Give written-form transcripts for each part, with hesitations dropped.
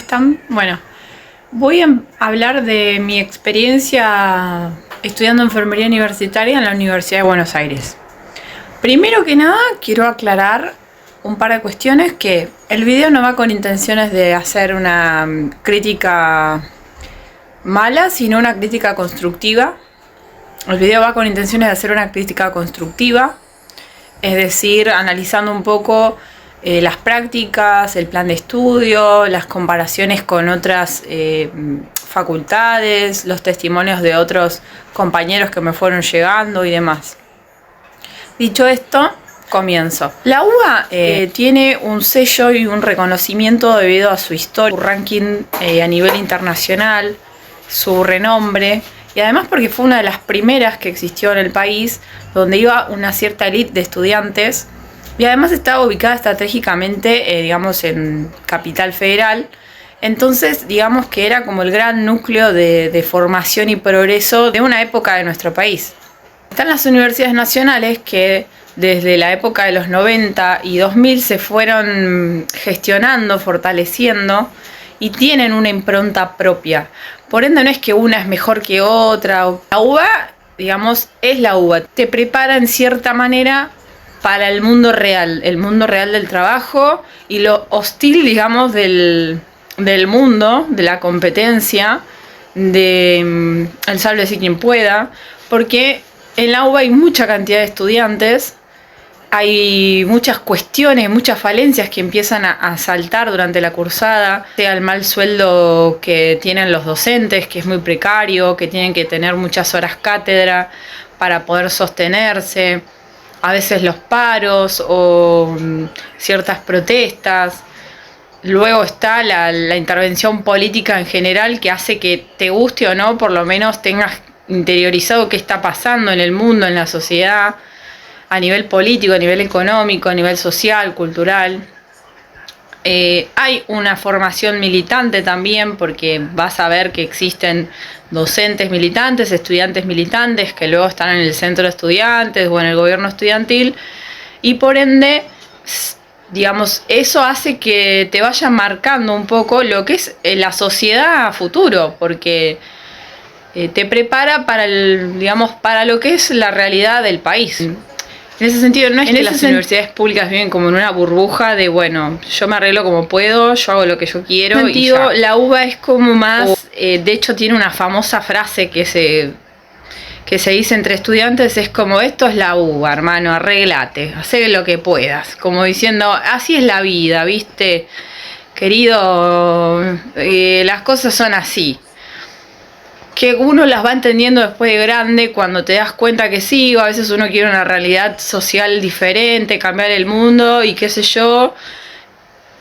están? Bueno, voy a hablar de mi experiencia estudiando enfermería universitaria en la Universidad de Buenos Aires. Primero que nada, quiero aclarar un par de cuestiones, que el video no va con intenciones de hacer una crítica mala, sino una crítica constructiva. El video va con intenciones de hacer una crítica constructiva, es decir, analizando un poco las prácticas, el plan de estudio, las comparaciones con otras facultades, los testimonios de otros compañeros que me fueron llegando y demás. Dicho esto, comienzo. La UBA tiene un sello y un reconocimiento debido a su historia, su ranking a nivel internacional, su renombre, y además porque fue una de las primeras que existió en el país, donde iba una cierta élite de estudiantes, y además estaba ubicada estratégicamente, digamos, en Capital Federal. Entonces, digamos que era como el gran núcleo de formación y progreso de una época de nuestro país. Están las universidades nacionales que desde la época de los 90 y 2000 se fueron gestionando, fortaleciendo y tienen una impronta propia. Por ende, no es que una es mejor que otra. La UBA, digamos, es la UBA. Te prepara en cierta manera para el mundo real del trabajo y lo hostil, digamos, del mundo, de la competencia, de el sálvese quien pueda, porque en la UBA hay mucha cantidad de estudiantes, hay muchas cuestiones, muchas falencias que empiezan a saltar durante la cursada, sea el mal sueldo que tienen los docentes, que es muy precario, que tienen que tener muchas horas cátedra para poder sostenerse, a veces los paros o ciertas protestas. Luego está la intervención política en general, que hace que te guste o no, por lo menos tengas interiorizado qué está pasando en el mundo, en la sociedad, a nivel político, a nivel económico, a nivel social, cultural. Hay una formación militante también, porque vas a ver que existen docentes militantes, estudiantes militantes, que luego están en el centro de estudiantes o en el gobierno estudiantil, y por ende, digamos, eso hace que te vaya marcando un poco lo que es la sociedad a futuro, porque te prepara para para lo que es la realidad del país. En ese sentido, no es que las universidades públicas viven como en una burbuja de, bueno, yo me arreglo como puedo, yo hago lo que yo quiero. En ese sentido, la UBA es como más, de hecho tiene una famosa frase que se dice entre estudiantes, es como: esto es la UBA, hermano, arreglate, hacé lo que puedas. Como diciendo, así es la vida, ¿viste? Querido, las cosas son así. Que uno las va entendiendo después de grande, cuando te das cuenta que sí, o a veces uno quiere una realidad social diferente, cambiar el mundo y qué sé yo.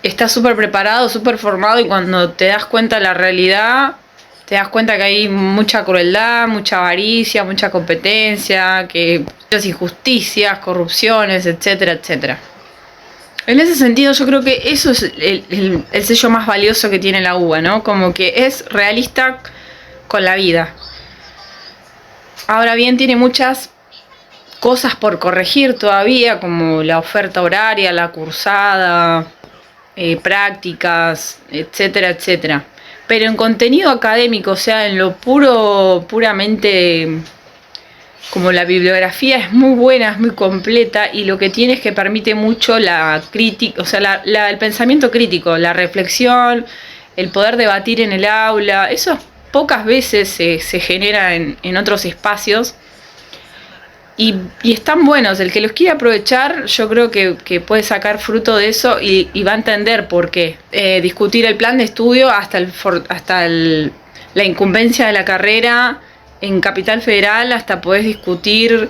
Estás súper preparado, súper formado, y cuando te das cuenta de la realidad, te das cuenta que hay mucha crueldad, mucha avaricia, mucha competencia, que muchas injusticias, corrupciones, etcétera, etcétera. En ese sentido, yo creo que eso es el sello más valioso que tiene la UBA, ¿no? Como que es realista con la vida. Ahora bien, tiene muchas cosas por corregir todavía, como la oferta horaria, la cursada, prácticas, etcétera, etcétera. Pero en contenido académico, o sea, en lo puramente, como la bibliografía es muy buena, es muy completa, y lo que tiene es que permite mucho la crítica, o sea, el pensamiento crítico, la reflexión, el poder debatir en el aula. Eso pocas veces se genera en otros espacios, y están buenos. El que los quiere aprovechar, yo creo que puede sacar fruto de eso y va a entender por qué. Discutir el plan de estudio hasta la incumbencia de la carrera en Capital Federal, hasta podés discutir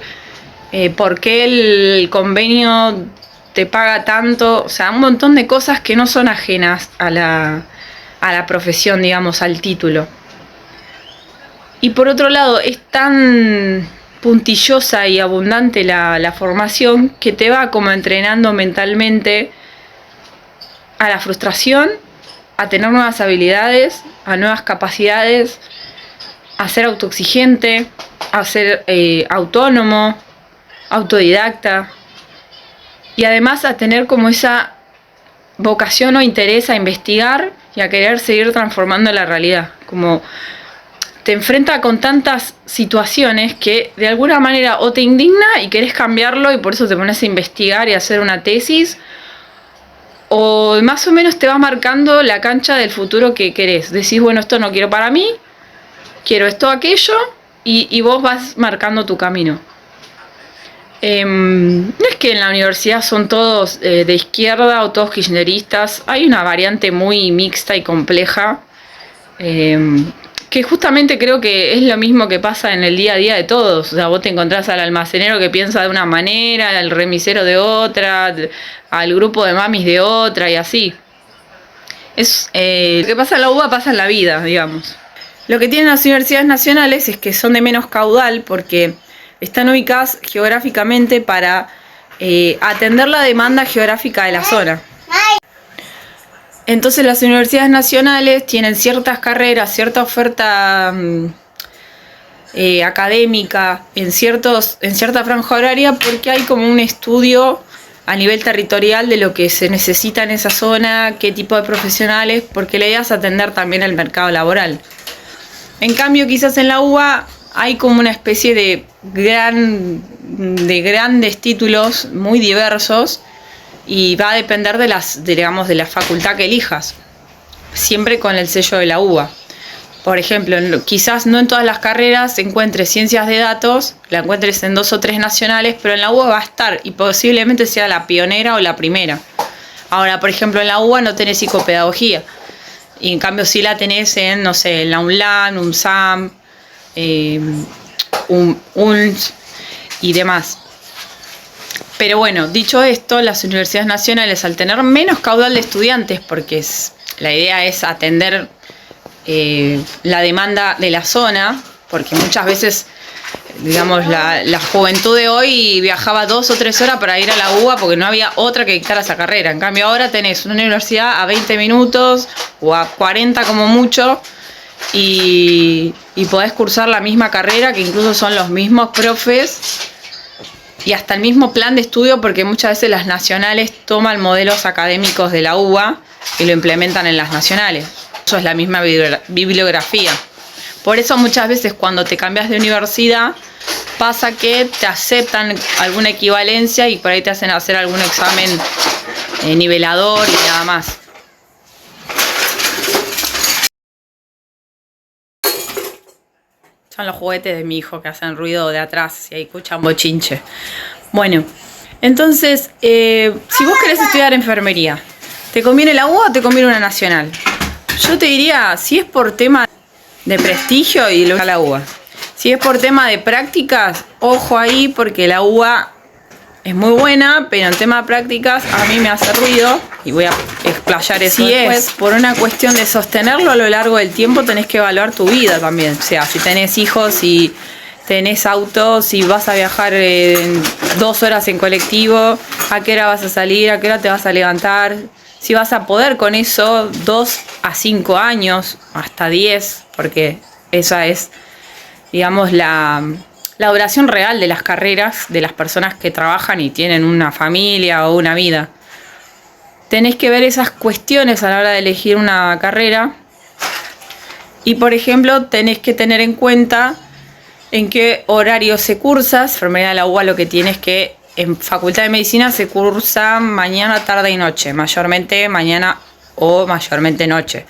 por qué el convenio te paga tanto. O sea, un montón de cosas que no son ajenas a la profesión, digamos, al título. Y por otro lado, es tan puntillosa y abundante la formación, que te va como entrenando mentalmente a la frustración, a tener nuevas habilidades, a nuevas capacidades, a ser autoexigente, a ser autónomo, autodidacta, y además a tener como esa vocación o interés a investigar y a querer seguir transformando la realidad. Como te enfrenta con tantas situaciones que de alguna manera o te indigna y querés cambiarlo y por eso te pones a investigar y a hacer una tesis, o más o menos te va marcando la cancha del futuro que querés. Decís, bueno, esto no quiero para mí, quiero esto, aquello, y vos vas marcando tu camino. No es que en la universidad son todos de izquierda o todos kirchneristas, hay una variante muy mixta y compleja, que justamente creo que es lo mismo que pasa en el día a día de todos. O sea, vos te encontrás al almacenero que piensa de una manera, al remisero de otra, al grupo de mamis de otra y así. Lo que pasa en la UBA pasa en la vida, digamos. Lo que tienen las universidades nacionales es que son de menos caudal porque están ubicadas geográficamente para atender la demanda geográfica de la zona. Entonces las universidades nacionales tienen ciertas carreras, cierta oferta académica en cierta franja horaria porque hay como un estudio a nivel territorial de lo que se necesita en esa zona, qué tipo de profesionales, porque la idea es atender también el mercado laboral. En cambio, quizás en la UBA hay como una especie de grandes títulos muy diversos y va a depender de la facultad que elijas, siempre con el sello de la UBA. Por ejemplo, quizás no en todas las carreras encuentres ciencias de datos, la encuentres en 2 o 3 nacionales, pero en la UBA va a estar y posiblemente sea la pionera o la primera. Ahora, por ejemplo, en la UBA no tenés psicopedagogía, y en cambio sí la tenés en, no sé, en la UNLAN, UNSAM, UNS y demás. Pero bueno, dicho esto, las universidades nacionales, al tener menos caudal de estudiantes, porque la idea es atender la demanda de la zona, porque muchas veces, digamos, la juventud de hoy viajaba 2 o 3 horas para ir a la UBA porque no había otra que dictara esa carrera. En cambio ahora tenés una universidad a 20 minutos o a 40 como mucho y podés cursar la misma carrera, que incluso son los mismos profes y hasta el mismo plan de estudio, porque muchas veces las nacionales toman modelos académicos de la UBA y lo implementan en las nacionales. Eso es la misma bibliografía. Por eso muchas veces cuando te cambias de universidad pasa que te aceptan alguna equivalencia y por ahí te hacen hacer algún examen nivelador y nada más. Son los juguetes de mi hijo que hacen ruido de atrás y ahí escuchan bochinche. Bueno, entonces, si vos querés estudiar enfermería, ¿te conviene la UBA o te conviene una nacional? Yo te diría, si es por tema de prestigio, y lo a la UBA. Si es por tema de prácticas, ojo ahí, porque la UBA es muy buena, pero en tema de prácticas a mí me hace ruido y voy a explayar eso después. Si es por una cuestión de sostenerlo a lo largo del tiempo, tenés que evaluar tu vida también. O sea, si tenés hijos, si tenés auto, si vas a viajar 2 horas en colectivo, a qué hora vas a salir, a qué hora te vas a levantar, si vas a poder con eso 2 a 5 años, hasta 10, porque esa es, digamos, la duración real de las carreras de las personas que trabajan y tienen una familia o una vida. Tenés que ver esas cuestiones a la hora de elegir una carrera y, por ejemplo, tenés que tener en cuenta en qué horario se cursa. Enfermería de la UBA lo que tiene es que en Facultad de Medicina se cursa mañana, tarde y noche, mayormente mañana o mayormente noche.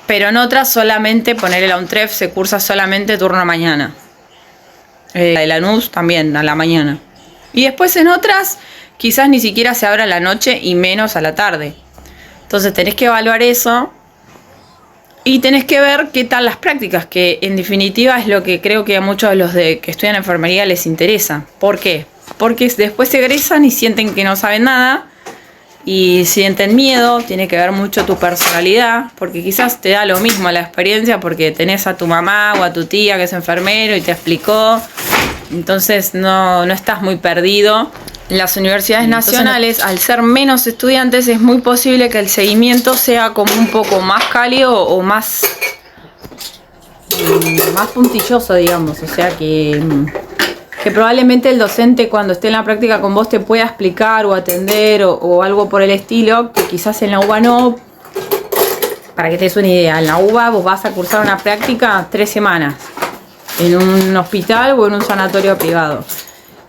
Pero en otras solamente, ponerle la UNTREF, se cursa solamente turno mañana. La de Lanús también a la mañana. Y después en otras quizás ni siquiera se abra a la noche y menos a la tarde. Entonces tenés que evaluar eso y tenés que ver qué tal las prácticas, que en definitiva es lo que creo que a muchos de los que estudian enfermería les interesa. ¿Por qué? Porque después se egresan y sienten que no saben nada y sienten miedo. Tiene que ver mucho tu personalidad, porque quizás te da lo mismo la experiencia porque tenés a tu mamá o a tu tía que es enfermero y te explicó, entonces no estás muy perdido. Las universidades nacionales, al ser menos estudiantes, es muy posible que el seguimiento sea como un poco más cálido o más puntilloso, digamos. O sea que probablemente el docente cuando esté en la práctica con vos te pueda explicar o atender o algo por el estilo, que quizás en la UBA no, Para que te des una idea, en la UBA vos vas a cursar una práctica 3 semanas en un hospital o en un sanatorio privado.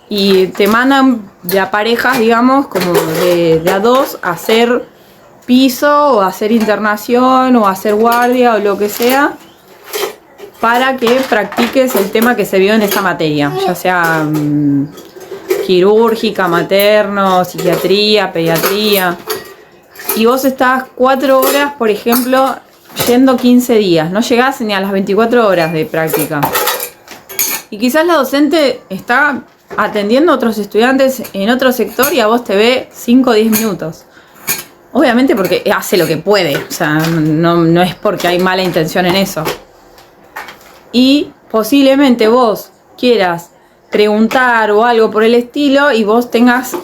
Y te mandan de a parejas, digamos, como de a dos, a hacer piso o a hacer internación o a hacer guardia o lo que sea, para que practiques el tema que se vio en esta materia, ya sea quirúrgica, materno, psiquiatría, pediatría. Y vos estás 4 horas, por ejemplo, yendo 15 días, no llegás ni a las 24 horas de práctica. Y quizás la docente está atendiendo a otros estudiantes en otro sector y a vos te ve 5 o 10 minutos. Obviamente porque hace lo que puede, o sea, no es porque hay mala intención en eso. Y posiblemente vos quieras preguntar o algo por el estilo y vos tengas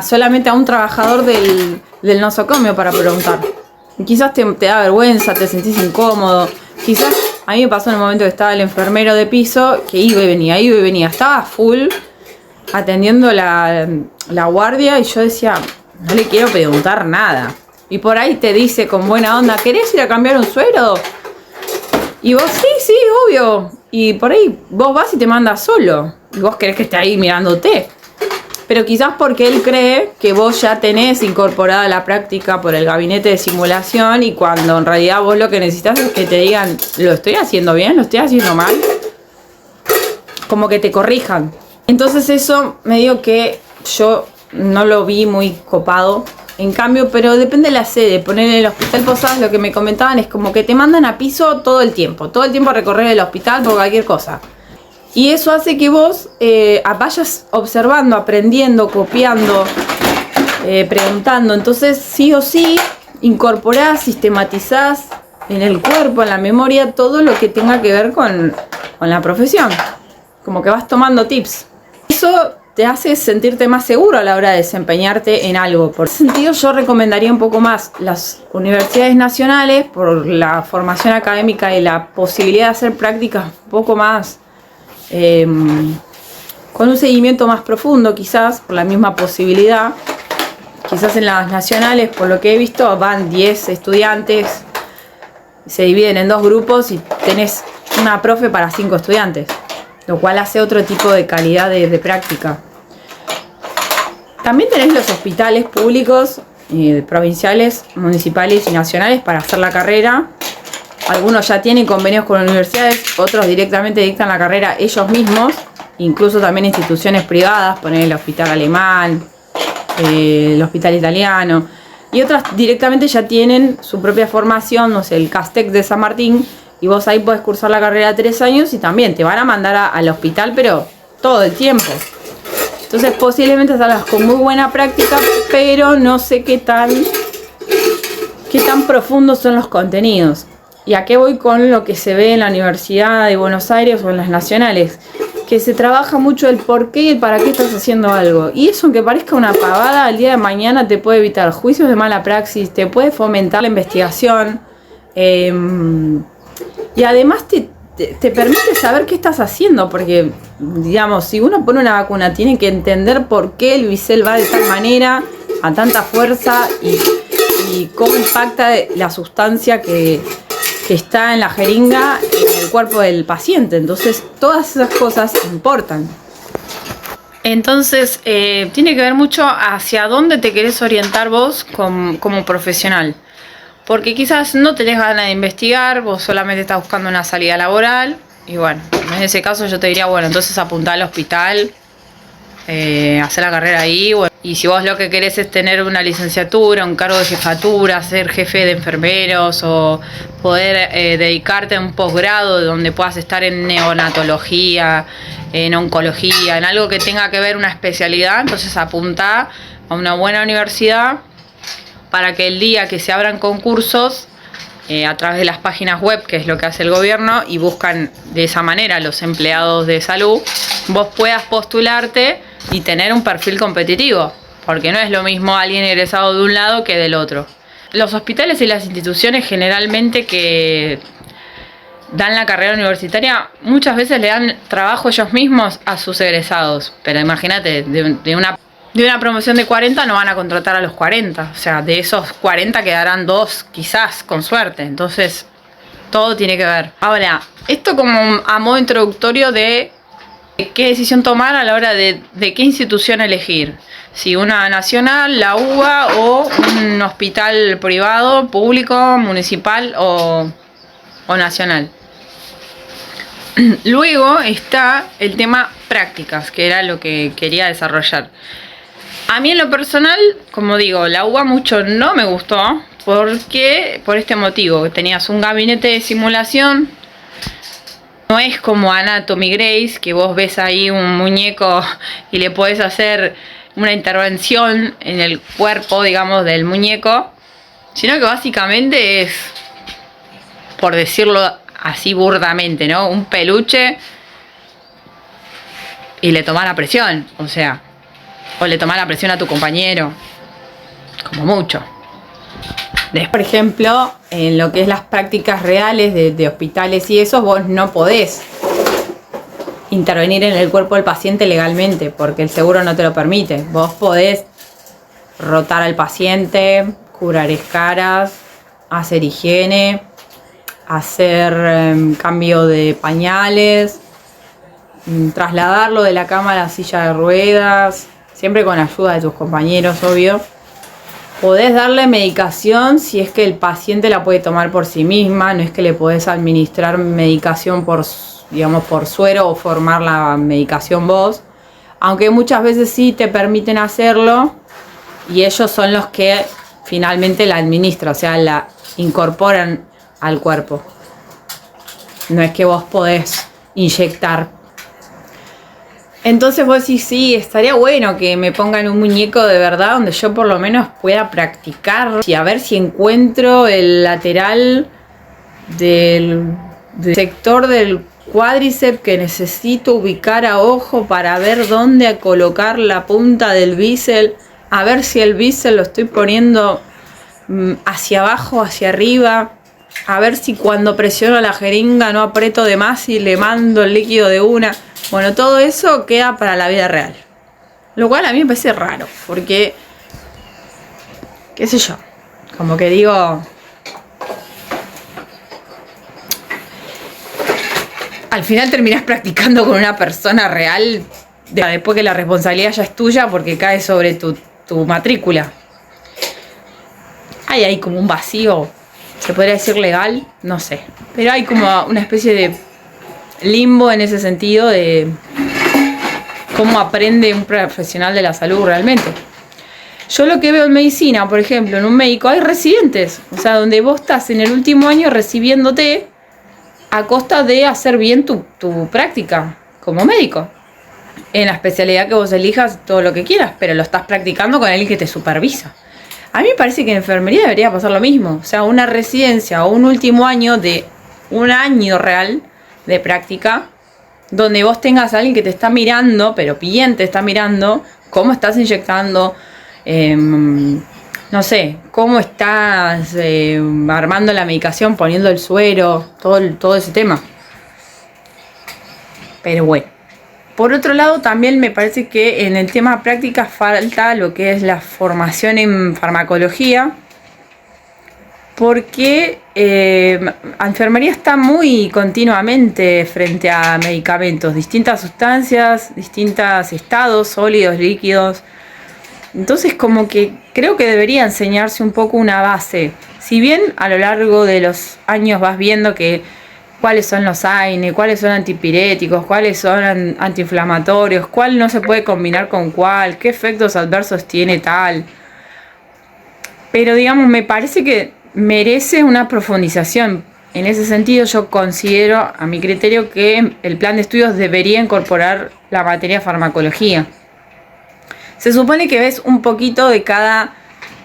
solamente a un trabajador del nosocomio para preguntar. Y quizás te da vergüenza, te sentís incómodo. Quizás a mí me pasó en el momento que estaba el enfermero de piso, que iba y venía. Estaba full atendiendo la guardia y yo decía, no le quiero preguntar nada. Y por ahí te dice con buena onda, ¿querés ir a cambiar un suero? Y vos, sí, obvio. Y por ahí vos vas y te mandas solo. Y vos querés que esté ahí mirándote. Pero quizás porque él cree que vos ya tenés incorporada la práctica por el gabinete de simulación y cuando en realidad vos lo que necesitas es que te digan, ¿lo estoy haciendo bien? ¿Lo estoy haciendo mal? Como que te corrijan. Entonces eso me digo que yo no lo vi muy copado. En cambio, pero depende de la sede. Poner en el Hospital Posadas, lo que me comentaban es como que te mandan a piso todo el tiempo a recorrer el hospital por cualquier cosa. Y eso hace que vos vayas observando, aprendiendo, copiando, preguntando. Entonces, sí o sí, incorporás, sistematizás en el cuerpo, en la memoria, todo lo que tenga que ver con la profesión. Como que vas tomando tips. Eso te hace sentirte más seguro a la hora de desempeñarte en algo. Por ese sentido, yo recomendaría un poco más las universidades nacionales por la formación académica y la posibilidad de hacer prácticas un poco más con un seguimiento más profundo, quizás por la misma posibilidad. Quizás en las nacionales, por lo que he visto, van 10 estudiantes, se dividen en 2 grupos y tenés una profe para 5 estudiantes, lo cual hace otro tipo de calidad de práctica. También tenés los hospitales públicos, provinciales, municipales y nacionales para hacer la carrera. Algunos ya tienen convenios con universidades, otros directamente dictan la carrera ellos mismos, incluso también instituciones privadas, poner el hospital alemán, el hospital italiano, y otras directamente ya tienen su propia formación, no sé, el Castec de San Martín, y vos ahí podés cursar la carrera 3 años y también te van a mandar al hospital, pero todo el tiempo. Entonces posiblemente salgas con muy buena práctica, pero no sé qué tan profundos son los contenidos. ¿Y a qué voy con lo que se ve en la Universidad de Buenos Aires o en las nacionales? Que se trabaja mucho el por qué y el para qué estás haciendo algo. Y eso, aunque parezca una pavada, al día de mañana te puede evitar juicios de mala praxis, te puede fomentar la investigación. Y además te permite saber qué estás haciendo. Porque, digamos, si uno pone una vacuna, tiene que entender por qué el bisel va de tal manera, a tanta fuerza, y cómo impacta la sustancia que está en la jeringa en el cuerpo del paciente. Entonces todas esas cosas importan. Entonces tiene que ver mucho hacia dónde te querés orientar vos como profesional, porque quizás no tenés ganas de investigar, vos solamente estás buscando una salida laboral y bueno, en ese caso yo te diría, bueno, entonces apuntá al hospital, hacer la carrera ahí. Bueno, y si vos lo que querés es tener una licenciatura, un cargo de jefatura, ser jefe de enfermeros o poder dedicarte a un posgrado donde puedas estar en neonatología, en oncología, en algo que tenga que ver una especialidad, entonces apuntá a una buena universidad para que el día que se abran concursos a través de las páginas web, que es lo que hace el gobierno, y buscan de esa manera los empleados de salud, vos puedas postularte y tener un perfil competitivo, porque no es lo mismo alguien egresado de un lado que del otro. Los hospitales y las instituciones generalmente que dan la carrera universitaria muchas veces le dan trabajo ellos mismos a sus egresados, pero imagínate, de una de una promoción de 40 no van a contratar a los 40. O sea, de esos 40 quedarán 2, quizás, con suerte. Entonces, todo tiene que ver. Ahora, esto como a modo introductorio de qué decisión tomar a la hora de qué institución elegir. Si una nacional, la UBA o un hospital privado, público, municipal o nacional. Luego está el tema prácticas, que era lo que quería desarrollar. A mí en lo personal, como digo, la UBA mucho no me gustó, porque por este motivo, tenías un gabinete de simulación, no es como Anatomy Grace, que vos ves ahí un muñeco y le podés hacer una intervención en el cuerpo, digamos, del muñeco, sino que básicamente es, por decirlo así burdamente, ¿no? Un peluche y le tomás la presión, o sea, o le tomás la presión a tu compañero, como mucho. Por ejemplo, en lo que es las prácticas reales de hospitales y eso, vos no podés intervenir en el cuerpo del paciente legalmente, porque el seguro no te lo permite. Vos podés rotar al paciente, curar escaras, hacer higiene, hacer cambio de pañales, trasladarlo de la cama a la silla de ruedas, siempre con ayuda de tus compañeros, obvio. Podés darle medicación si es que el paciente la puede tomar por sí misma, no es que le podés administrar medicación por, digamos, por suero o formar la medicación vos, aunque muchas veces sí te permiten hacerlo y ellos son los que finalmente la administran, o sea, la incorporan al cuerpo. No es que vos podés inyectar. Entonces vos decís, sí, estaría bueno que me pongan un muñeco de verdad donde yo por lo menos pueda practicar y a ver si encuentro el lateral del sector del cuádriceps que necesito ubicar a ojo para ver dónde colocar la punta del bíceps, a ver si el bíceps lo estoy poniendo hacia abajo, hacia arriba, a ver si cuando presiono la jeringa no aprieto de más y le mando el líquido de una. Bueno, todo eso queda para la vida real. Lo cual a mí me parece raro, porque, qué sé yo, como que digo, al final terminás practicando con una persona real después que la responsabilidad ya es tuya porque cae sobre tu matrícula. Hay ahí como un vacío, se podría decir legal, no sé, pero hay como una especie de limbo en ese sentido de cómo aprende un profesional de la salud realmente. Yo lo que veo en medicina, por ejemplo, en un médico hay residentes, o sea, donde vos estás en el último año recibiéndote a costa de hacer bien tu práctica como médico. En la especialidad que vos elijas, todo lo que quieras, pero lo estás practicando con alguien que te supervisa. A mí me parece que en enfermería debería pasar lo mismo, o sea, una residencia o un último año de un año real de práctica, donde vos tengas a alguien que te está mirando, pero bien te está mirando, cómo estás inyectando, no sé, cómo estás armando la medicación, poniendo el suero, todo ese tema. Pero bueno, por otro lado también me parece que en el tema práctica falta lo que es la formación en farmacología, porque la enfermería está muy continuamente frente a medicamentos, distintas sustancias, distintos estados, sólidos, líquidos. Entonces como que creo que debería enseñarse un poco una base. Si bien a lo largo de los años vas viendo que cuáles son los AINE, cuáles son antipiréticos, cuáles son antiinflamatorios, cuál no se puede combinar con cuál, qué efectos adversos tiene tal. Pero digamos, me parece que merece una profundización. En ese sentido yo considero, a mi criterio, que el plan de estudios debería incorporar la materia farmacología. Se supone que ves un poquito de cada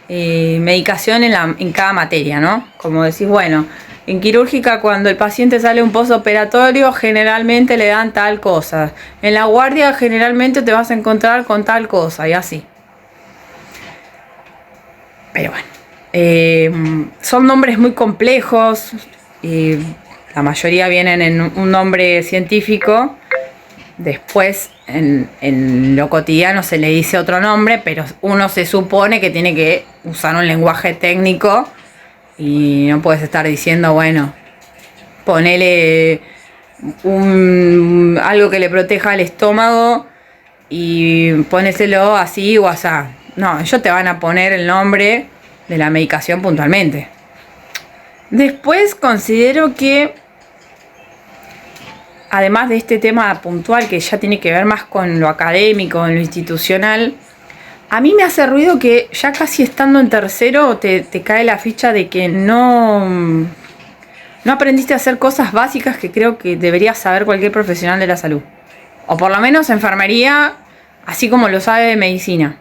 medicación en cada materia, ¿no? Como decís, bueno, en quirúrgica cuando el paciente sale un postoperatorio generalmente le dan tal cosa. En la guardia generalmente te vas a encontrar con tal cosa y así. Pero bueno, son nombres muy complejos y la mayoría vienen en un nombre científico Después, en lo cotidiano se le dice otro nombre, pero uno se supone que tiene que usar un lenguaje técnico y no puedes estar diciendo, bueno, ponele algo que le proteja el estómago y ponéselo así o asá. No, ellos te van a poner el nombre de la medicación puntualmente. Después considero que, además de este tema puntual que ya tiene que ver más con lo académico, en lo institucional, a mí me hace ruido que ya casi estando en tercero te cae la ficha de que no aprendiste a hacer cosas básicas que creo que debería saber cualquier profesional de la salud. O por lo menos enfermería, así como lo sabe de medicina.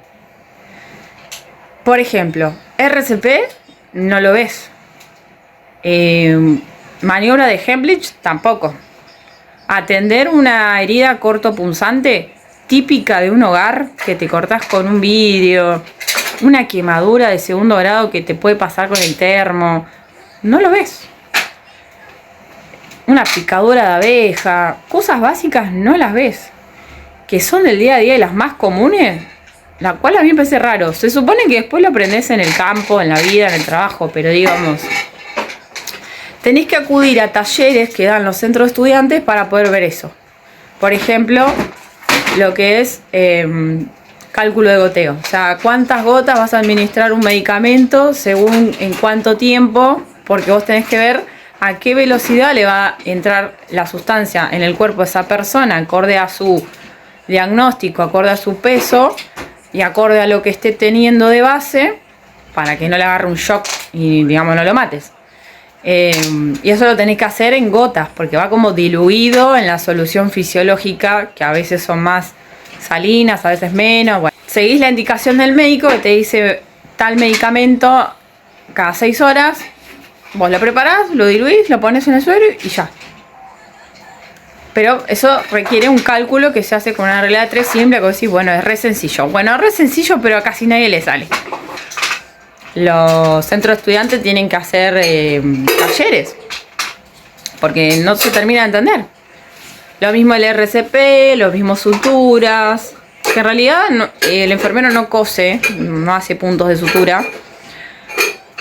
Por ejemplo, RCP no lo ves. Maniobra de Heimlich tampoco. Atender una herida cortopunzante típica de un hogar que te cortás con un vidrio, una quemadura de segundo grado que te puede pasar con el termo, no lo ves. Una picadura de abeja, cosas básicas no las ves, que son del día a día y las más comunes, la cual a mí me parece raro. Se supone que después lo aprendés en el campo, en la vida, en el trabajo, pero digamos, tenés que acudir a talleres que dan los centros de estudiantes para poder ver eso. Por ejemplo, lo que es cálculo de goteo. O sea, cuántas gotas vas a administrar un medicamento según en cuánto tiempo, porque vos tenés que ver a qué velocidad le va a entrar la sustancia en el cuerpo de esa persona, acorde a su diagnóstico, acorde a su peso y acorde a lo que esté teniendo de base, para que no le agarre un shock y, digamos, no lo mates. Y eso lo tenés que hacer en gotas, porque va como diluido en la solución fisiológica, que a veces son más salinas, a veces menos. Bueno, seguís la indicación del médico que te dice tal medicamento cada 6 horas. Vos lo preparás, lo diluís, lo pones en el suero y ya. Pero eso requiere un cálculo que se hace con una regla de 3 simple, que vos decís, bueno, es re sencillo. Bueno, es re sencillo, pero a casi nadie le sale. Los centros de estudiantes tienen que hacer talleres, porque no se termina de entender. Lo mismo el RCP, los mismos suturas, que en realidad el enfermero no cose, no hace puntos de sutura,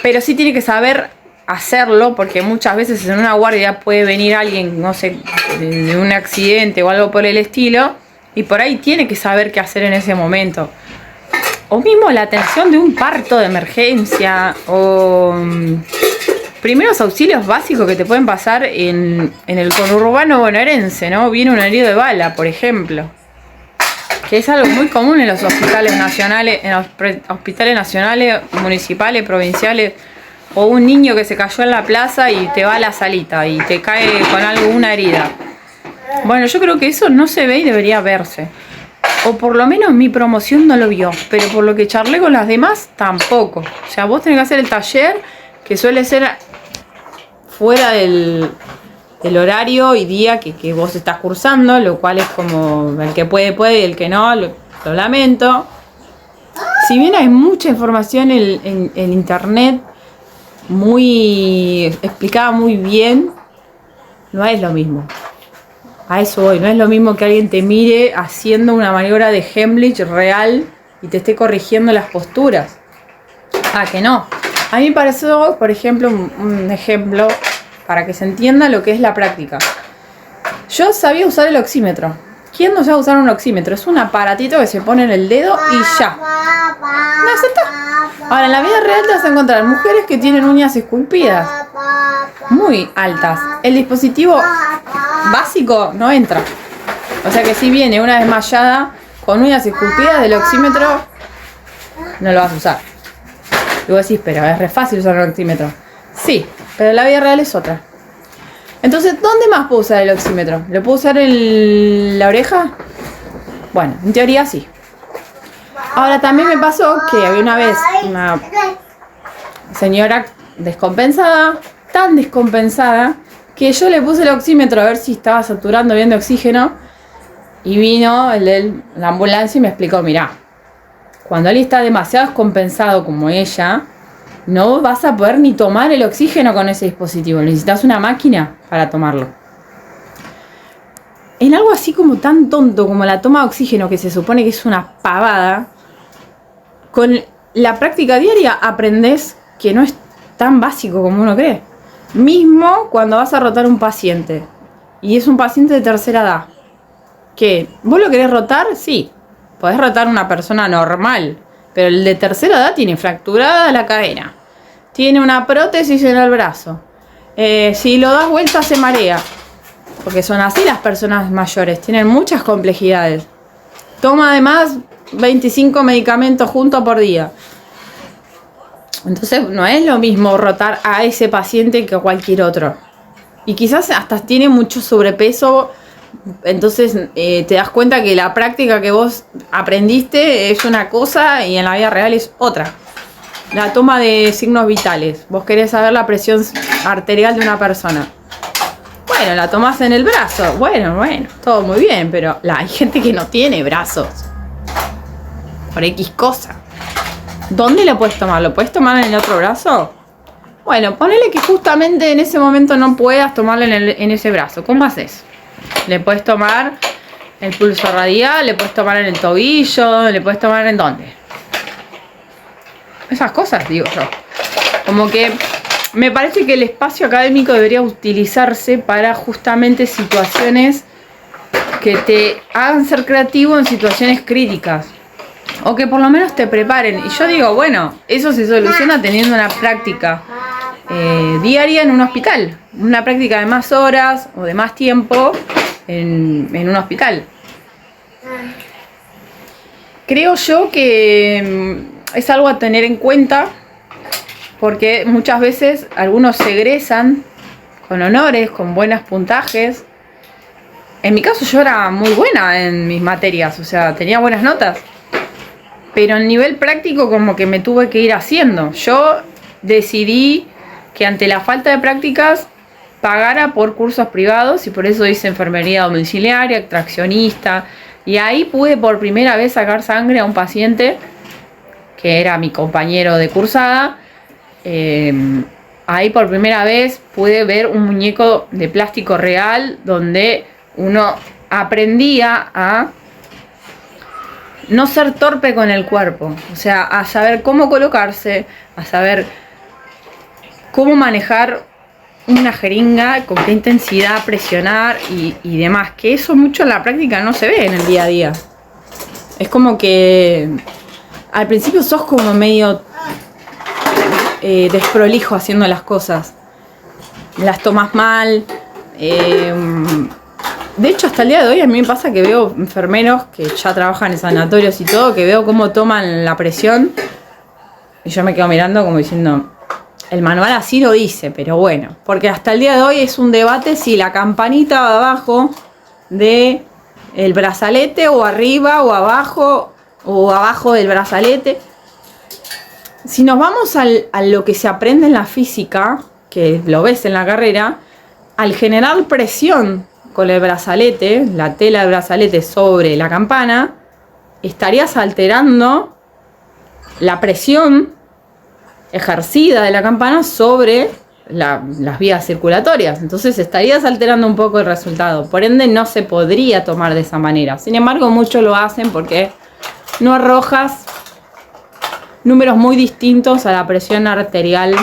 pero sí tiene que saber hacerlo, porque muchas veces en una guardia puede venir alguien, no sé, de un accidente o algo por el estilo, y por ahí tiene que saber qué hacer en ese momento. O mismo la atención de un parto de emergencia, o primeros auxilios básicos que te pueden pasar en el conurbano bonaerense, ¿no? Viene un herido de bala, por ejemplo, que es algo muy común en los hospitales nacionales, municipales, provinciales. O un niño que se cayó en la plaza y te va a la salita y te cae con alguna herida. Bueno, yo creo que eso no se ve y debería verse. O por lo menos mi promoción no lo vio, pero por lo que charlé con las demás, tampoco. O sea, vos tenés que hacer el taller, que suele ser fuera del horario y día que vos estás cursando, lo cual es como el que puede y el que no, lo lamento. Si bien hay mucha información en internet, muy explicada muy bien, no es lo mismo. A eso voy, no es lo mismo que alguien te mire haciendo una maniobra de Heimlich real y te esté corrigiendo las posturas. Que no. A mí me pareció, por ejemplo, un ejemplo para que se entienda lo que es la práctica. Yo sabía usar el oxímetro. ¿Quién no sabe usar un oxímetro? Es un aparatito que se pone en el dedo y ya. No, ya está. Ahora, en la vida real te vas a encontrar mujeres que tienen uñas esculpidas muy altas. El dispositivo básico no entra. O sea que si viene una desmayada con uñas esculpidas del oxímetro, no lo vas a usar. Y vos decís, pero es re fácil usar un oxímetro. Sí, pero la vida real es otra. Entonces, ¿dónde más puedo usar el oxímetro? ¿Lo puedo usar en la oreja? Bueno, en teoría sí. Ahora también me pasó que había una vez una señora descompensada, tan descompensada, que yo le puse el oxímetro a ver si estaba saturando bien de oxígeno, y vino el de la ambulancia y me explicó, mirá, cuando alguien está demasiado descompensado como ella, no vas a poder ni tomar el oxígeno con ese dispositivo, necesitas una máquina para tomarlo. en algo así como tan tonto como la toma de oxígeno, que se supone que es una pavada, con la práctica diaria aprendes que no es tan básico como uno cree. Mismo cuando vas a rotar un paciente, y es un paciente de tercera edad, que vos lo querés rotar, sí, podés rotar una persona normal, pero el de tercera edad tiene fracturada la cadera, tiene una prótesis en el brazo, si lo das vuelta se marea, porque son así las personas mayores, tienen muchas complejidades, toma además 25 medicamentos juntos por día. Entonces no es lo mismo rotar a ese paciente que a cualquier otro. Y quizás hasta tiene mucho sobrepeso, entonces te das cuenta que la práctica que vos aprendiste es una cosa y en la vida real es otra. La toma de signos vitales. Vos querés saber la presión arterial de una persona. Bueno, la tomás en el brazo. Bueno, todo muy bien, pero hay gente que no tiene brazos. Por X cosa. ¿Dónde lo puedes tomar? ¿Lo puedes tomar en el otro brazo? Bueno, ponele que justamente en ese momento no puedas tomarlo en ese brazo. ¿Cómo haces? Le puedes tomar el pulso radial, le puedes tomar en el tobillo, le puedes tomar en dónde. Esas cosas, digo yo. Como que me parece que el espacio académico debería utilizarse para justamente situaciones que te hagan ser creativo en situaciones críticas. O que por lo menos te preparen. Y yo digo, bueno, eso se soluciona teniendo una práctica diaria en un hospital. Una práctica de más horas o de más tiempo en un hospital. Creo yo que es algo a tener en cuenta, porque muchas veces algunos se egresan con honores, con buenos puntajes. En mi caso yo era muy buena en mis materias, o sea, tenía buenas notas. Pero el nivel práctico como que me tuve que ir haciendo. Yo decidí que ante la falta de prácticas pagara por cursos privados y por eso hice enfermería domiciliaria, extraccionista. Y ahí pude por primera vez sacar sangre a un paciente que era mi compañero de cursada. Ahí por primera vez pude ver un muñeco de plástico real donde uno aprendía a no ser torpe con el cuerpo, o sea, a saber cómo colocarse, a saber cómo manejar una jeringa, con qué intensidad presionar y demás, que eso mucho en la práctica no se ve en el día a día. Es como que al principio sos como medio desprolijo haciendo las cosas, las tomas mal. De hecho, hasta el día de hoy a mí me pasa que veo enfermeros que ya trabajan en sanatorios y todo, que veo cómo toman la presión y yo me quedo mirando como diciendo, el manual así lo dice, pero bueno, porque hasta el día de hoy es un debate si la campanita va abajo de el brazalete o arriba o abajo del brazalete. Si nos vamos a lo que se aprende en la física, que lo ves en la carrera, al generar presión con el brazalete, la tela del brazalete sobre la campana, estarías alterando la presión ejercida de la campana sobre las vías circulatorias. Entonces estarías alterando un poco el resultado. Por ende no se podría tomar de esa manera. Sin embargo, muchos lo hacen porque no arrojas números muy distintos a la presión arterial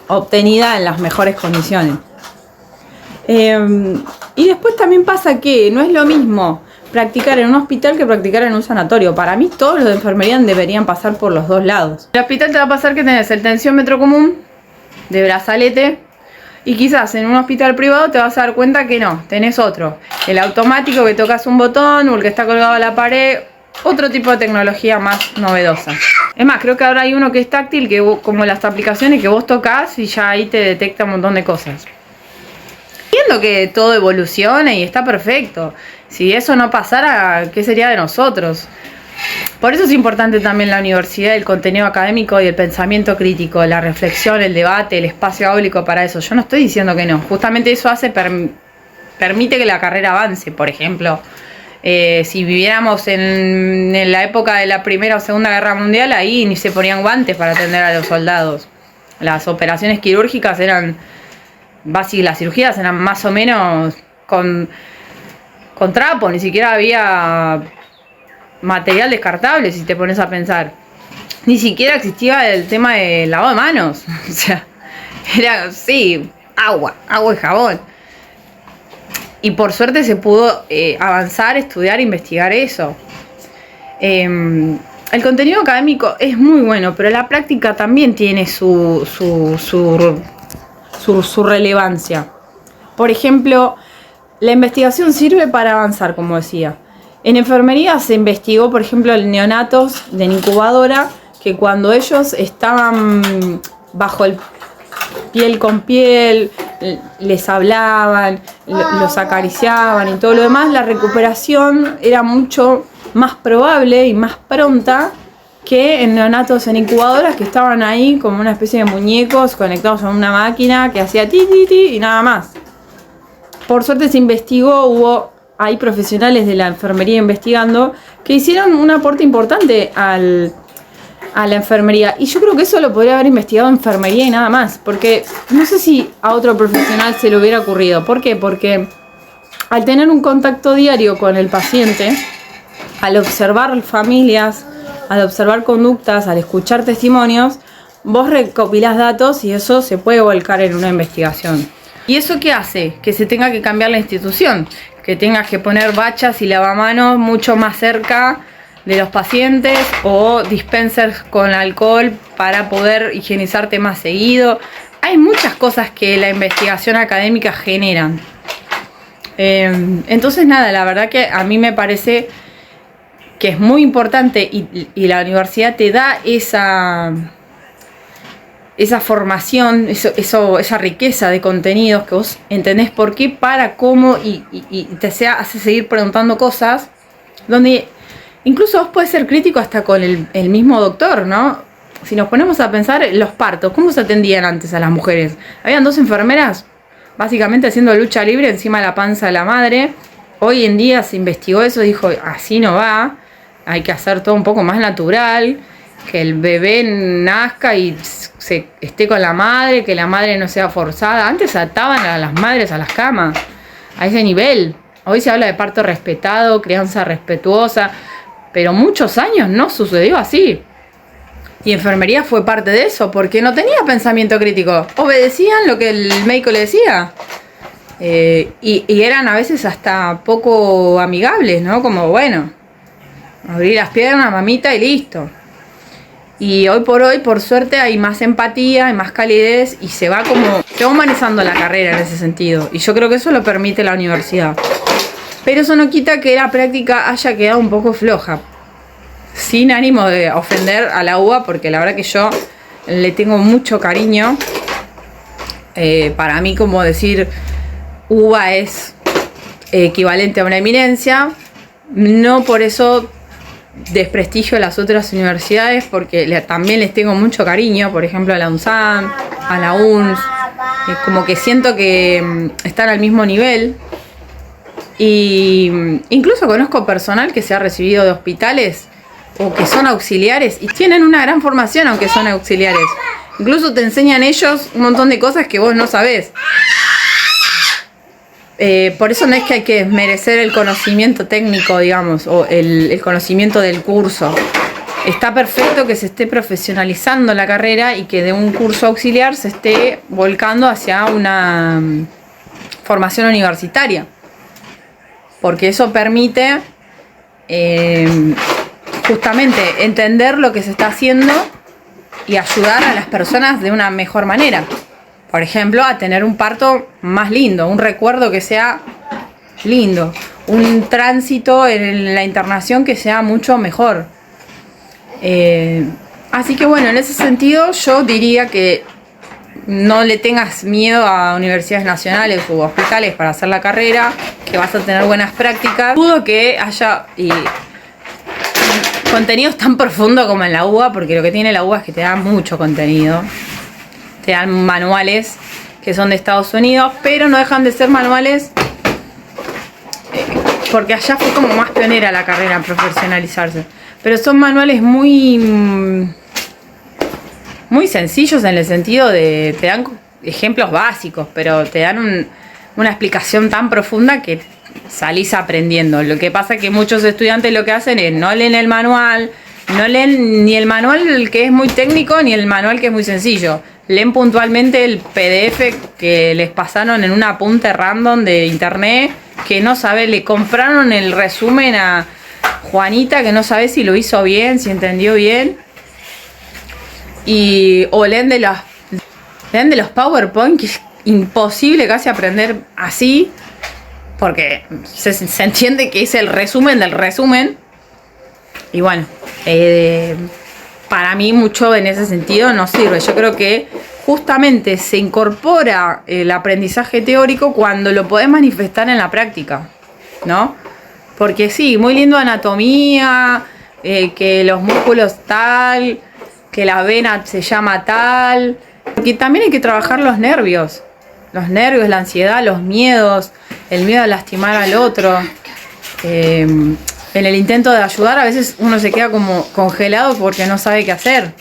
obtenida en las mejores condiciones. Y después también pasa que no es lo mismo practicar en un hospital que practicar en un sanatorio. Para mí todos los de enfermería deberían pasar por los dos lados. En el hospital te va a pasar que tenés el tensiómetro común de brazalete y quizás en un hospital privado te vas a dar cuenta que no, tenés otro. El automático que tocas un botón o el que está colgado a la pared, otro tipo de tecnología más novedosa. Es más, creo que ahora hay uno que es táctil, que como las aplicaciones que vos tocas y ya ahí te detecta un montón de cosas. Entiendo que todo evoluciona y está perfecto. Si eso no pasara, ¿qué sería de nosotros? Por eso es importante también la universidad, el contenido académico y el pensamiento crítico, la reflexión, el debate, el espacio áulico para eso. Yo no estoy diciendo que no. Justamente eso permite que la carrera avance. Por ejemplo, si viviéramos en la época de la Primera o Segunda Guerra Mundial, ahí ni se ponían guantes para atender a los soldados. Las operaciones quirúrgicas eran... las cirugías eran más o menos con con trapo, ni siquiera había material descartable, si te pones a pensar. Ni siquiera existía el tema del lavado de manos. O sea, era, sí, agua y jabón. Y por suerte se pudo avanzar, estudiar, investigar eso. El contenido académico es muy bueno, pero la práctica también tiene su relevancia. Por ejemplo, la investigación sirve para avanzar, como decía. En enfermería se investigó, por ejemplo, en neonatos de incubadora, que cuando ellos estaban bajo el piel con piel, les hablaban, los acariciaban y todo lo demás, la recuperación era mucho más probable y más pronta que en neonatos en incubadoras que estaban ahí como una especie de muñecos conectados a una máquina que hacía ti ti ti y nada más. Por suerte se investigó, hay profesionales de la enfermería investigando que hicieron un aporte importante a la enfermería. Y yo creo que eso lo podría haber investigado enfermería y nada más. Porque no sé si a otro profesional se le hubiera ocurrido. ¿Por qué? Porque al tener un contacto diario con el paciente, al observar familias, al observar conductas, al escuchar testimonios, vos recopilás datos y eso se puede volcar en una investigación. ¿Y eso qué hace? Que se tenga que cambiar la institución, que tengas que poner bachas y lavamanos mucho más cerca de los pacientes o dispensers con alcohol para poder higienizarte más seguido. Hay muchas cosas que la investigación académica generan. Entonces nada, la verdad que a mí me parece que es muy importante y la universidad te da esa formación, esa riqueza de contenidos que vos entendés por qué, para, cómo y te hace seguir preguntando cosas, donde incluso vos podés ser crítico hasta con el mismo doctor, ¿no? Si nos ponemos a pensar, los partos, ¿cómo se atendían antes a las mujeres? Habían 2 enfermeras, básicamente haciendo lucha libre encima de la panza de la madre. Hoy en día se investigó eso, dijo, así no va, hay que hacer todo un poco más natural, que el bebé nazca y esté con la madre, que la madre no sea forzada. Antes ataban a las madres a las camas, a ese nivel. Hoy se habla de parto respetado, crianza respetuosa, pero muchos años no sucedió así. Y enfermería fue parte de eso, porque no tenía pensamiento crítico. Obedecían lo que el médico le decía. Y eran a veces hasta poco amigables, ¿no? Como, bueno, abrir las piernas, mamita, y listo. Y hoy por hoy, por suerte, hay más empatía, hay más calidez y se va humanizando la carrera en ese sentido. Y yo creo que eso lo permite la universidad. Pero eso no quita que la práctica haya quedado un poco floja. Sin ánimo de ofender a la UBA, porque la verdad que yo le tengo mucho cariño. Para mí, como decir UBA es equivalente a una eminencia. No por eso desprestigio a las otras universidades, porque también les tengo mucho cariño, por ejemplo a la UNSAM, a la UNS, como que siento que están al mismo nivel. Y incluso conozco personal que se ha recibido de hospitales o que son auxiliares y tienen una gran formación aunque son auxiliares. Incluso te enseñan ellos un montón de cosas que vos no sabés. Por eso no es que hay que desmerecer el conocimiento técnico, digamos, o el conocimiento del curso. Está perfecto que se esté profesionalizando la carrera y que de un curso auxiliar se esté volcando hacia una formación universitaria. Porque eso permite justamente entender lo que se está haciendo y ayudar a las personas de una mejor manera. Por ejemplo, a tener un parto más lindo, un recuerdo que sea lindo, un tránsito en la internación que sea mucho mejor. Así que bueno, en ese sentido yo diría que no le tengas miedo a universidades nacionales u hospitales para hacer la carrera, que vas a tener buenas prácticas. Dudo que haya contenidos tan profundos como en la UBA, porque lo que tiene la UBA es que te da mucho contenido. Te dan manuales que son de Estados Unidos, pero no dejan de ser manuales porque allá fue como más pionera la carrera en profesionalizarse. Pero son manuales muy sencillos en el sentido de te dan ejemplos básicos, pero te dan una explicación tan profunda que salís aprendiendo. Lo que pasa es que muchos estudiantes lo que hacen es no leen el manual, no leen ni el manual que es muy técnico ni el manual que es muy sencillo. Leen puntualmente el PDF que les pasaron en un apunte random de internet, que no sabe, le compraron el resumen a Juanita, que no sabe si lo hizo bien, si entendió bien. O leen de los PowerPoint, que es imposible casi aprender así, porque se entiende que es el resumen del resumen. Y bueno, para mí mucho en ese sentido no sirve. Yo creo que justamente se incorpora el aprendizaje teórico cuando lo podés manifestar en la práctica, ¿no? Porque sí, muy lindo anatomía, que los músculos tal, que la vena se llama tal, porque también hay que trabajar los nervios, la ansiedad, los miedos, el miedo a lastimar al otro. En el intento de ayudar, a veces uno se queda como congelado porque no sabe qué hacer.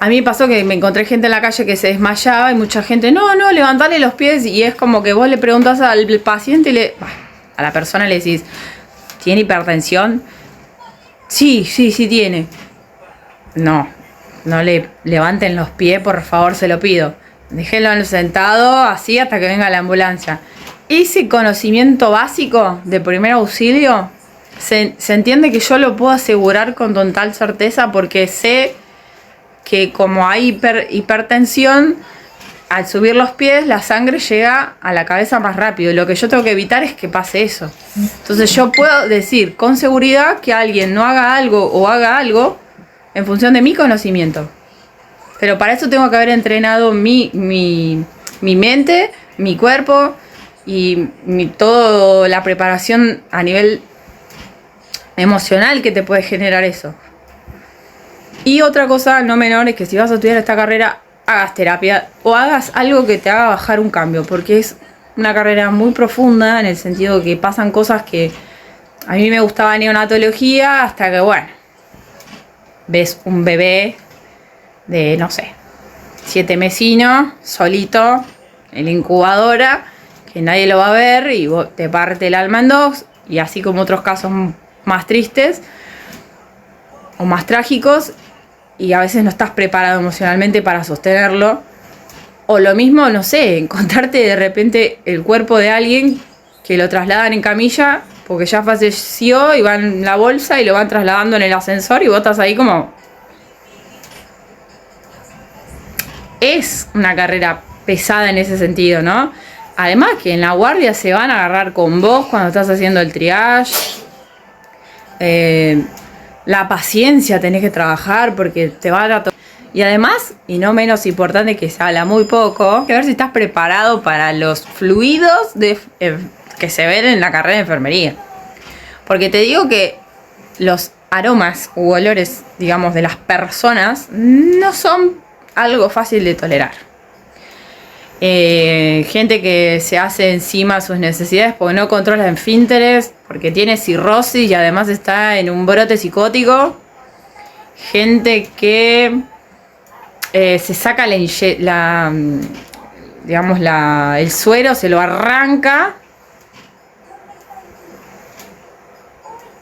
A mí me pasó que me encontré gente en la calle que se desmayaba y mucha gente, no, levantale los pies, y es como que vos le preguntás al paciente a la persona le decís, ¿tiene hipertensión? Sí tiene. No le levanten los pies, por favor, se lo pido. Déjenlo sentado así hasta que venga la ambulancia. Ese conocimiento básico de primer auxilio se entiende que yo lo puedo asegurar con total certeza, porque sé que como hay hipertensión, al subir los pies la sangre llega a la cabeza más rápido. Lo que yo tengo que evitar es que pase eso. Entonces yo puedo decir con seguridad que alguien no haga algo o haga algo en función de mi conocimiento. Pero para eso tengo que haber entrenado mi mente, mi cuerpo y toda la preparación a nivel emocional que te puede generar eso. Y otra cosa no menor es que si vas a estudiar esta carrera, hagas terapia o hagas algo que te haga bajar un cambio, porque es una carrera muy profunda en el sentido que pasan cosas que a mí me gustaba neonatología hasta que, bueno, ves un bebé de, no sé, 7 mesinos, solito, en la incubadora, que nadie lo va a ver y vos te parte el alma en dos, y así como otros casos más tristes o más trágicos, y a veces no estás preparado emocionalmente para sostenerlo. O lo mismo, no sé, encontrarte de repente el cuerpo de alguien que lo trasladan en camilla porque ya falleció y va en la bolsa y lo van trasladando en el ascensor y vos estás ahí como... Es una carrera pesada en ese sentido, ¿no? Además que en la guardia se van a agarrar con vos cuando estás haciendo el triage. La paciencia tenés que trabajar porque te van a... Y además, y no menos importante, que se habla muy poco, hay que ver si estás preparado para los fluidos que se ven en la carrera de enfermería. Porque te digo que los aromas u olores, digamos, de las personas no son algo fácil de tolerar. Gente que se hace encima sus necesidades porque no controla esfínteres, porque tiene cirrosis y además está en un brote psicótico. Gente que se saca el suero, se lo arranca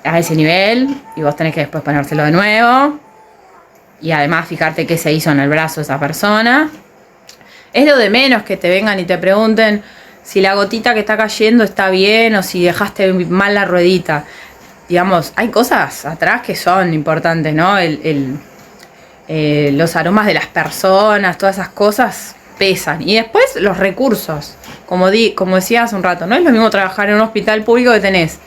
a ese nivel y vos tenés que después ponérselo de nuevo y además fijarte qué se hizo en el brazo de esa persona. Es lo de menos que te vengan y te pregunten si la gotita que está cayendo está bien o si dejaste mal la ruedita. Digamos, hay cosas atrás que son importantes, ¿no? Los aromas de las personas, todas esas cosas pesan. Y después los recursos, como decía hace un rato, no es lo mismo trabajar en un hospital público que tenés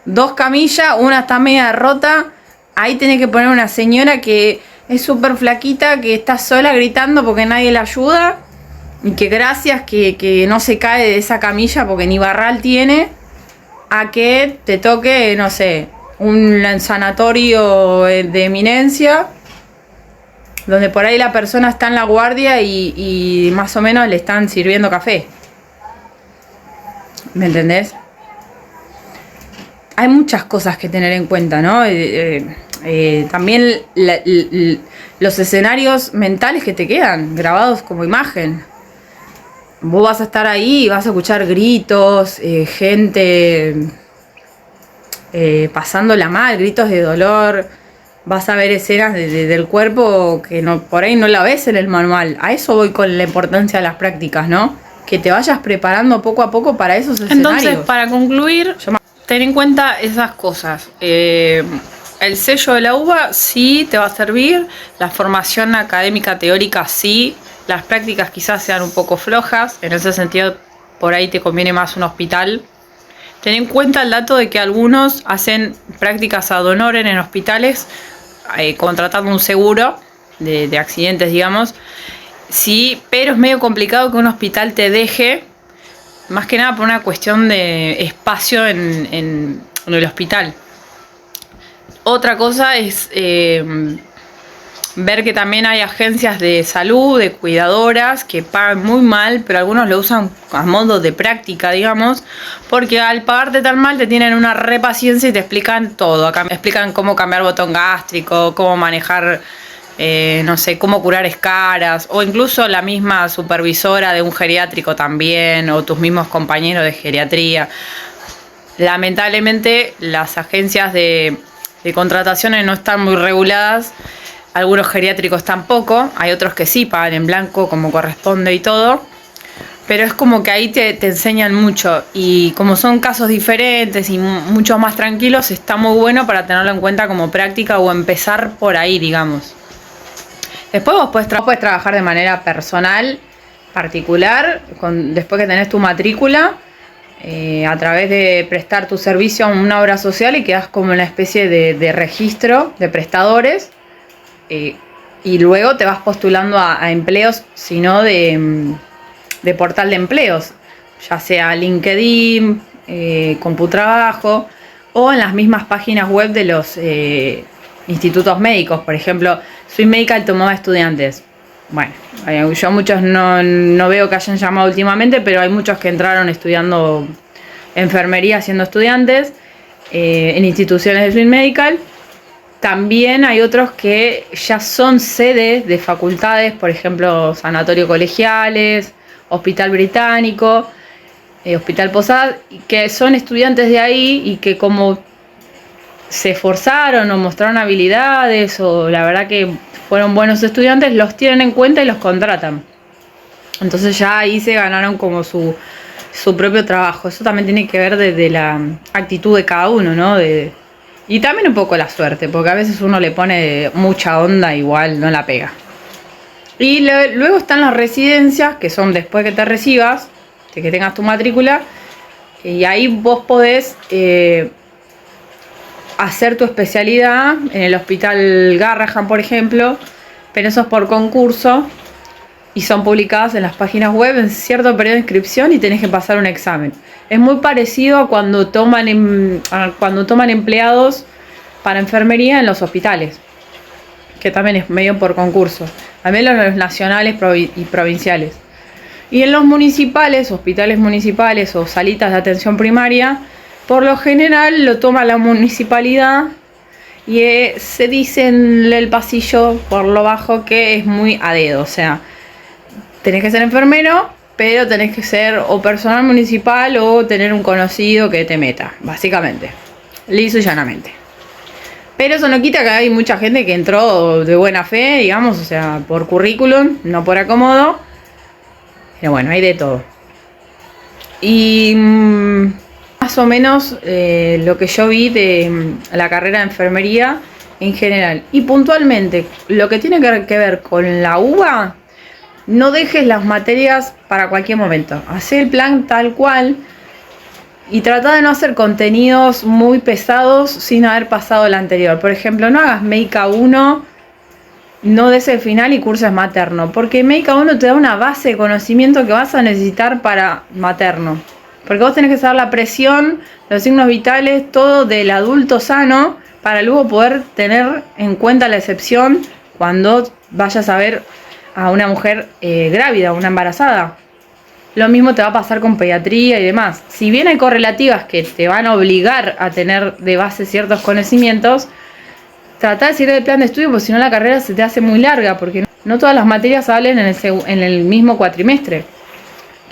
2 camillas, una está media rota, ahí tenés que poner una señora que es súper flaquita, que está sola gritando porque nadie la ayuda, y que gracias que no se cae de esa camilla porque ni barral tiene, a que te toque, no sé, un sanatorio de eminencia, donde por ahí la persona está en la guardia y más o menos le están sirviendo café. ¿Me entendés? Hay muchas cosas que tener en cuenta, ¿no? También los escenarios mentales que te quedan grabados como imagen. vos vas a estar ahí y vas a escuchar gritos, gente pasándola mal, gritos de dolor. Vas a ver escenas del cuerpo que no, por ahí no la ves en el manual. A eso voy con la importancia de las prácticas, ¿no? Que te vayas preparando poco a poco para esos escenarios. Entonces, para concluir, ten en cuenta esas cosas. El sello de la UBA sí te va a servir. La formación académica teórica sí. Las prácticas quizás sean un poco flojas. En ese sentido, por ahí te conviene más un hospital. Ten en cuenta el dato de que algunos hacen prácticas ad honorem en hospitales, contratando un seguro de accidentes, digamos. Sí, pero es medio complicado que un hospital te deje, más que nada por una cuestión de espacio en el hospital. Otra cosa es ver que también hay agencias de salud, de cuidadoras, que pagan muy mal, pero algunos lo usan a modo de práctica, digamos, porque al pagarte tan mal te tienen una repaciencia y te explican todo. Acá me explican cómo cambiar botón gástrico, cómo manejar, no sé, cómo curar escaras, o incluso la misma supervisora de un geriátrico también, o tus mismos compañeros de geriatría. Lamentablemente las agencias de contrataciones no están muy reguladas. Algunos geriátricos tampoco, hay otros que sí pagan en blanco como corresponde y todo, pero es como que ahí te enseñan mucho, y como son casos diferentes y mucho más tranquilos, está muy bueno para tenerlo en cuenta como práctica o empezar por ahí, digamos. Después vos podés trabajar de manera personal, particular, después que tenés tu matrícula, a través de prestar tu servicio a una obra social y quedás como una especie de registro de prestadores. Y luego te vas postulando a empleos, sino de portal de empleos, ya sea LinkedIn, Computrabajo, o en las mismas páginas web de los institutos médicos. Por ejemplo, Swing Medical tomaba estudiantes. Bueno, yo muchos no veo que hayan llamado últimamente, pero hay muchos que entraron estudiando enfermería siendo estudiantes en instituciones de Swing Medical. También hay otros que ya son sedes de facultades, por ejemplo, Sanatorio Colegiales, Hospital Británico, Hospital Posadas, que son estudiantes de ahí y que como se esforzaron o mostraron habilidades o la verdad que fueron buenos estudiantes, los tienen en cuenta y los contratan. Entonces ya ahí se ganaron como su propio trabajo. Eso también tiene que ver desde la actitud de cada uno, ¿no? Y también un poco la suerte, porque a veces uno le pone mucha onda, igual no la pega. Y luego están las residencias, que son después que te recibas, de que tengas tu matrícula, y ahí vos podés hacer tu especialidad en el Hospital Garrahan, por ejemplo, pero eso es por concurso y son publicadas en las páginas web en cierto periodo de inscripción y tenés que pasar un examen. Es muy parecido a cuando toman empleados para enfermería en los hospitales, que también es medio por concurso, también los nacionales y provinciales. Y en los municipales, hospitales municipales o salitas de atención primaria, por lo general lo toma la municipalidad y se dice en el pasillo por lo bajo que es muy a dedo, o sea, tenés que ser enfermero, pero tenés que ser o personal municipal o tener un conocido que te meta, básicamente, liso y llanamente. Pero eso no quita que hay mucha gente que entró de buena fe, digamos, o sea, por currículum, no por acomodo. Pero bueno, hay de todo. Y más o menos lo que yo vi de la carrera de enfermería en general. Y puntualmente, lo que tiene que ver con la UBA, no dejes las materias para cualquier momento. Hacé el plan tal cual y trata de no hacer contenidos muy pesados sin haber pasado el anterior. Por ejemplo, no hagas Médica 1, no des el final y curses materno, porque Médica 1 te da una base de conocimiento que vas a necesitar para materno. Porque vos tenés que saber la presión, los signos vitales, todo del adulto sano, para luego poder tener en cuenta la excepción cuando vayas a ver a una mujer grávida, una embarazada. Lo mismo te va a pasar con pediatría y demás. Si bien hay correlativas que te van a obligar a tener de base ciertos conocimientos, trata de seguir el plan de estudio, porque si no la carrera se te hace muy larga, porque no todas las materias salen en el mismo cuatrimestre.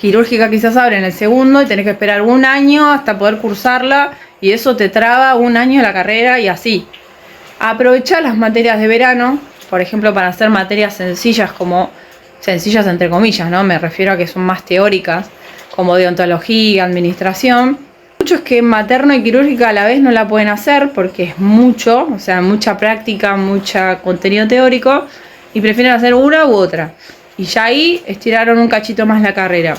quirúrgica quizás abren el segundo y tenés que esperar un año hasta poder cursarla y eso te traba un año la carrera y así. Aprovechá las materias de verano, por ejemplo, para hacer materias sencillas como, sencillas entre comillas, ¿no? Me refiero a que son más teóricas, como deontología, administración. Muchos que materno y quirúrgica a la vez no la pueden hacer porque es mucho, o sea, mucha práctica, mucho contenido teórico y prefieren hacer una u otra. Y ya ahí estiraron un cachito más la carrera.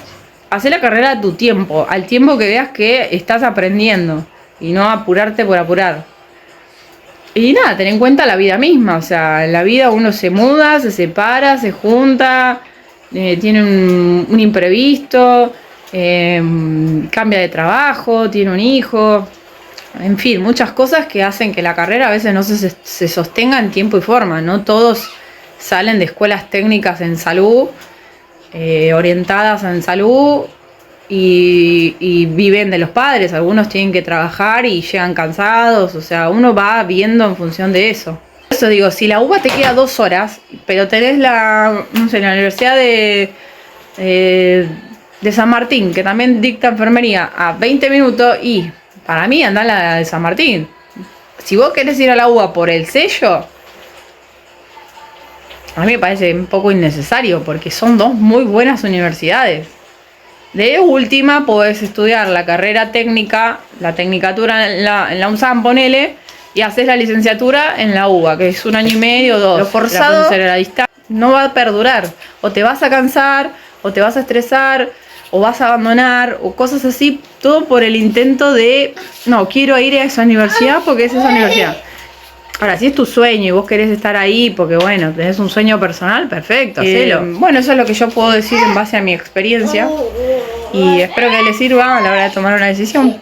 Hacé la carrera a tu tiempo, al tiempo que veas que estás aprendiendo y no apurarte por apurar. Y nada, ten en cuenta la vida misma, o sea, en la vida uno se muda, se separa, se junta, tiene un imprevisto, cambia de trabajo, tiene un hijo, en fin, muchas cosas que hacen que la carrera a veces no se sostenga en tiempo y forma. No todos salen de escuelas técnicas en salud, orientadas en salud y viven de los padres. Algunos tienen que trabajar y llegan cansados, o sea, uno va viendo en función de eso. Por eso digo, si la UBA te queda 2 horas, pero tenés la Universidad de San Martín, que también dicta enfermería, a 20 minutos, y para mí anda la de San Martín. Si vos querés ir a la UBA por el sello, a mí me parece un poco innecesario, porque son 2 muy buenas universidades. De última, podés estudiar la carrera técnica, la tecnicatura en la UNSAM, ponele, y haces la licenciatura en la UBA, que es 1 año y medio, 2. Lo forzado a la distancia no va a perdurar. O te vas a cansar, o te vas a estresar, o vas a abandonar, o cosas así, todo por el intento de, no, quiero ir a esa universidad porque es esa universidad. Ahora, si es tu sueño y vos querés estar ahí porque, bueno, tenés un sueño personal, perfecto, hacelo. Bueno, eso es lo que yo puedo decir en base a mi experiencia y espero que les sirva a la hora de tomar una decisión.